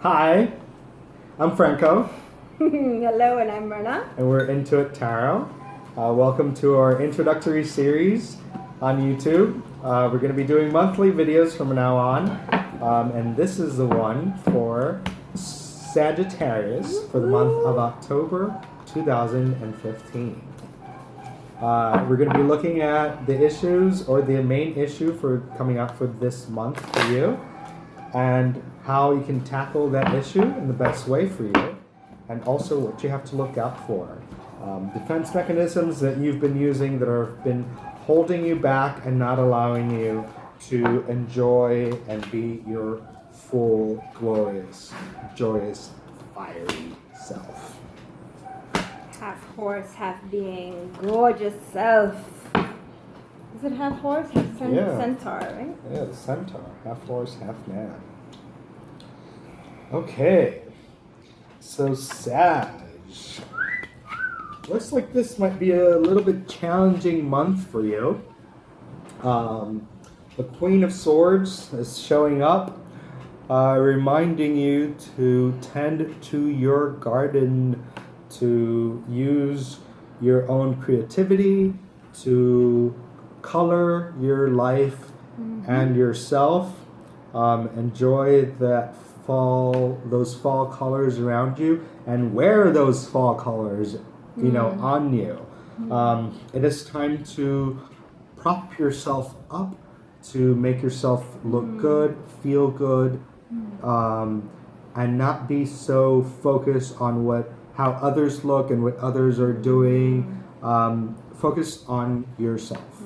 Hi, I'm Franco, Hello, and I'm Myrna. and we're Into It Tarot. Welcome to our introductory series on YouTube. We're going to be doing monthly videos from now on, and this is the one for Sagittarius for the month of October 2015. We're going to be looking at the issues or the main issue for coming up for this month for you, and how you can tackle that issue in the best way for you, and also what you have to look out for. Defense mechanisms that you've been using that have been holding you back and not allowing you to enjoy and be your full, glorious, joyous, fiery self. Half horse, half being, gorgeous self. Is it half horse, half centaur, right? Yeah, the centaur. Half horse, half man. Okay. So, Sag. Looks like this might be a little bit challenging month for you. The Queen of Swords is showing up, reminding you to tend to your garden, to use your own creativity, to color your life and yourself. Enjoy those fall colors around you, and wear those fall colors, on you. It is time to prop yourself up, to make yourself look good, feel good, and not be so focused on how others look and what others are doing. Focus on yourself.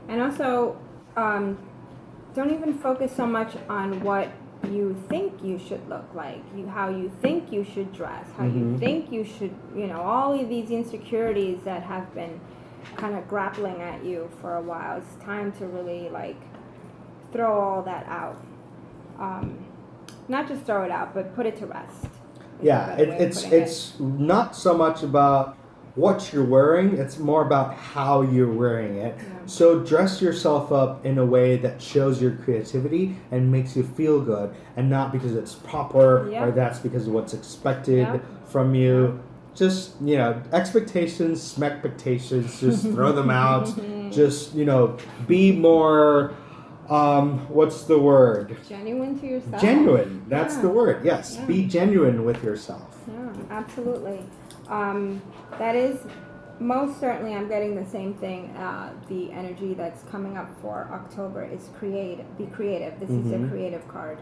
And also, don't even focus so much on what you think you should look like, how you think you should dress, how you think you should, all of these insecurities that have been kind of grappling at you for a while. It's time to really throw all that out. Not just throw it out, but put it to rest. Yeah, it's not so much about what you're wearing, it's more about how you're wearing it. Yeah. So dress yourself up in a way that shows your creativity and makes you feel good, and not because it's proper or that's because of what's expected from you. Just, expectations, smectations, just throw them out. Just, be more, what's the word? Genuine to yourself. Genuine, that's the word, yes. Be genuine with yourself. Yeah, absolutely. That is most certainly, I'm getting the same thing. The energy that's coming up for October is be creative. This is a creative card.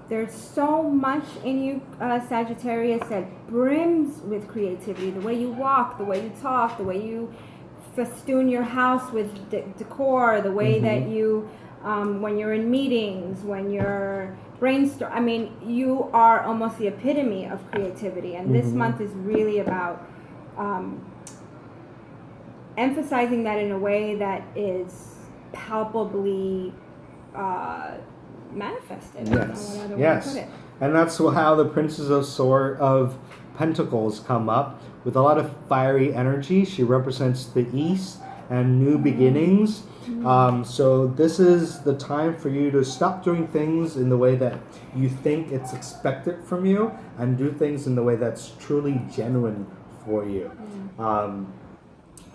There's so much in you, Sagittarius, that brims with creativity. The way you walk, the way you talk, the way you festoon your house with decor, the way that you, when you're in meetings, when you're brainstorm. I mean, you are almost the epitome of creativity, and this month is really about emphasizing that in a way that is palpably manifested. Yes. And that's how the Princess of Pentacles come up with a lot of fiery energy. She represents the East and new beginnings. So this is the time for you to stop doing things in the way that you think it's expected from you, and do things in the way that's truly genuine for you.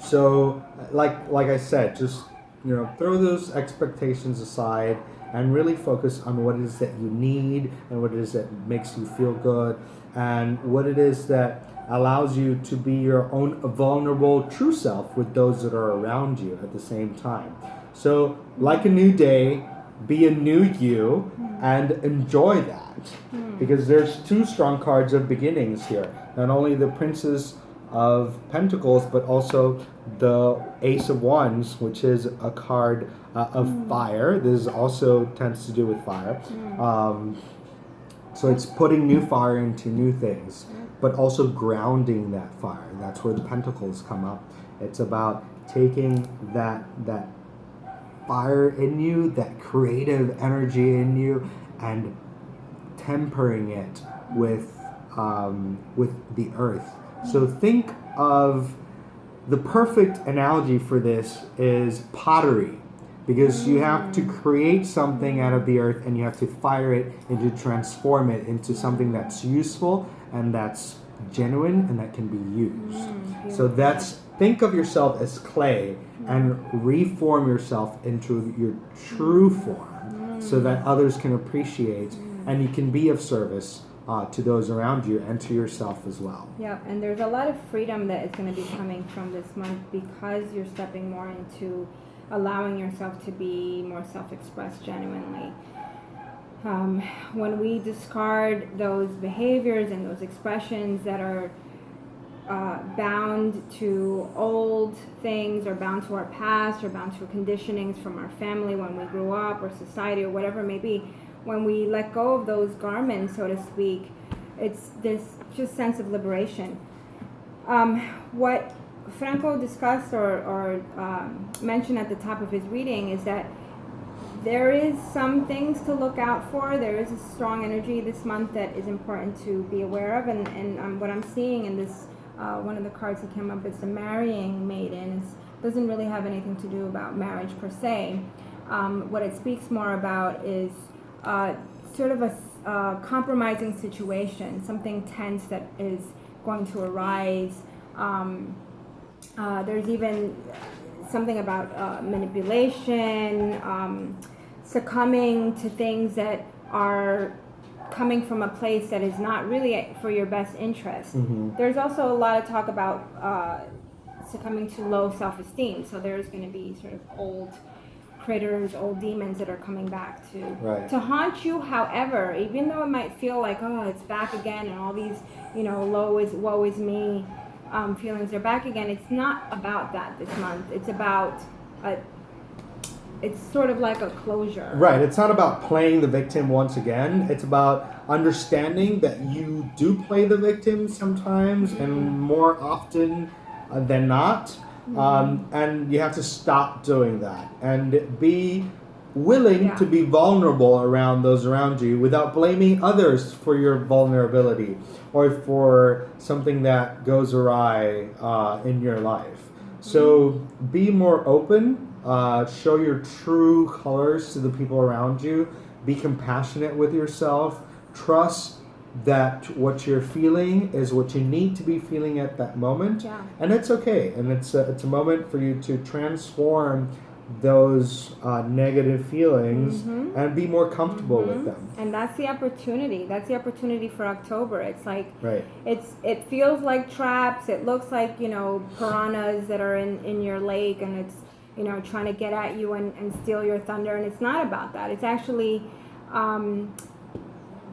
So like I said, just throw those expectations aside and really focus on what it is that you need, and what it is that makes you feel good, and what it is that allows you to be your own vulnerable true self with those that are around you at the same time. So like a new day, be a new you, and enjoy that. Because there's two strong cards of beginnings here. Not only the Princess of Pentacles, but also the Ace of Wands, which is a card of fire. This also tends to do with fire. So it's putting new fire into new things, but also grounding that fire. That's where the Pentacles come up. It's about taking that fire in you, that creative energy in you, and tempering it with the earth. So think of the perfect analogy for this is pottery. because you have to create something out of the earth, and you have to fire it and to transform it into something that's useful and that's genuine and that can be used. So think of yourself as clay and reform yourself into your true form so that others can appreciate and you can be of service to those around you and to yourself as well. Yeah, and there's a lot of freedom that is going to be coming from this month because you're stepping more into allowing yourself to be more self-expressed genuinely. When we discard those behaviors and those expressions that are bound to old things or bound to our past or bound to conditionings from our family when we grew up or society or whatever it may be, when we let go of those garments, so to speak, it's this just sense of liberation. What Franco discussed or mentioned at the top of his reading is that there is some things to look out for. There is a strong energy this month that is important to be aware of, and what I'm seeing in this one of the cards that came up is the marrying maiden. It doesn't really have anything to do about marriage per se. What it speaks more about is sort of a compromising situation, something tense that is going to arise. There's even something about manipulation, succumbing to things that are coming from a place that is not really for your best interest. There's also a lot of talk about succumbing to low self-esteem. So there's going to be sort of old critters, old demons that are coming back to haunt you. However, even though it might feel like, oh, it's back again and all these, woe is me feelings are back again, it's not about that this month. It's about it's sort of like a closure. Right. It's not about playing the victim once again. It's about understanding that you do play the victim sometimes and more often than not. And you have to stop doing that and be willing to be vulnerable around those around you without blaming others for your vulnerability or for something that goes awry in your life. So be more open. Show your true colors to the people around you. Be compassionate with yourself. Trust that what you're feeling is what you need to be feeling at that moment, and it's okay. And it's a moment for you to transform those negative feelings and be more comfortable with them. And that's the opportunity. That's the opportunity for October. It's like it feels like traps. It looks like piranhas that are in your lake, and it's trying to get at you and steal your thunder. And it's not about that. It's actually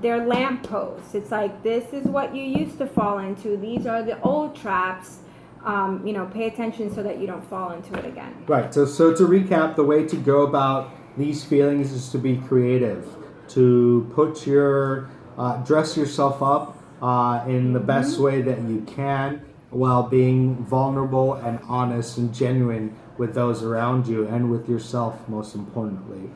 they're lampposts. It's like, this is what you used to fall into. These are the old traps. Pay attention so that you don't fall into it again. Right. So to recap, the way to go about these feelings is to be creative, to put dress yourself up in the best way that you can while being vulnerable and honest and genuine with those around you and with yourself, most importantly.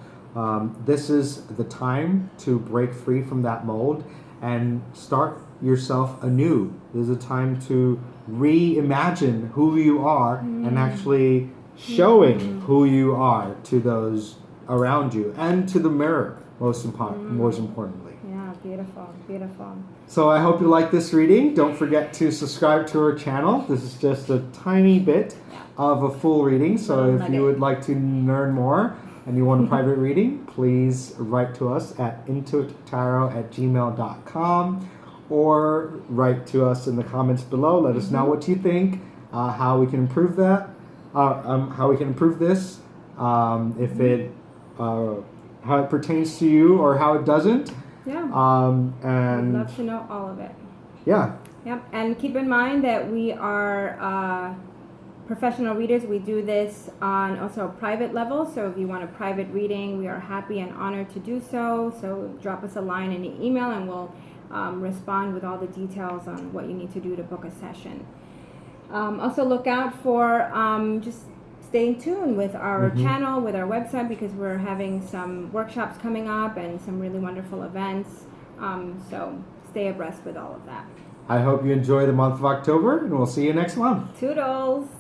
This is the time to break free from that mold and start yourself anew. This is a time to reimagine who you are and actually showing who you are to those around you and to the mirror, most importantly. Yeah, beautiful, beautiful. So I hope you like this reading. Don't forget to subscribe to our channel. This is just a tiny bit of a full reading. So if you would like to learn more and you want a private reading, please write to us at intuittarot@gmail.com or write to us in the comments below. Let us know what you think, how we can improve that, how we can improve this, if it how it pertains to you or how it doesn't. Yeah. And I'd love to know all of it. Yeah. Yep. And keep in mind that we are professional readers. We do this on also a private level. So if you want a private reading, we are happy and honored to do so. So drop us a line in the email and we'll respond with all the details on what you need to do to book a session. Also look out for just staying tuned with our channel, with our website, because we're having some workshops coming up and some really wonderful events. So stay abreast with all of that. I hope you enjoy the month of October, and we'll see you next month. Toodles!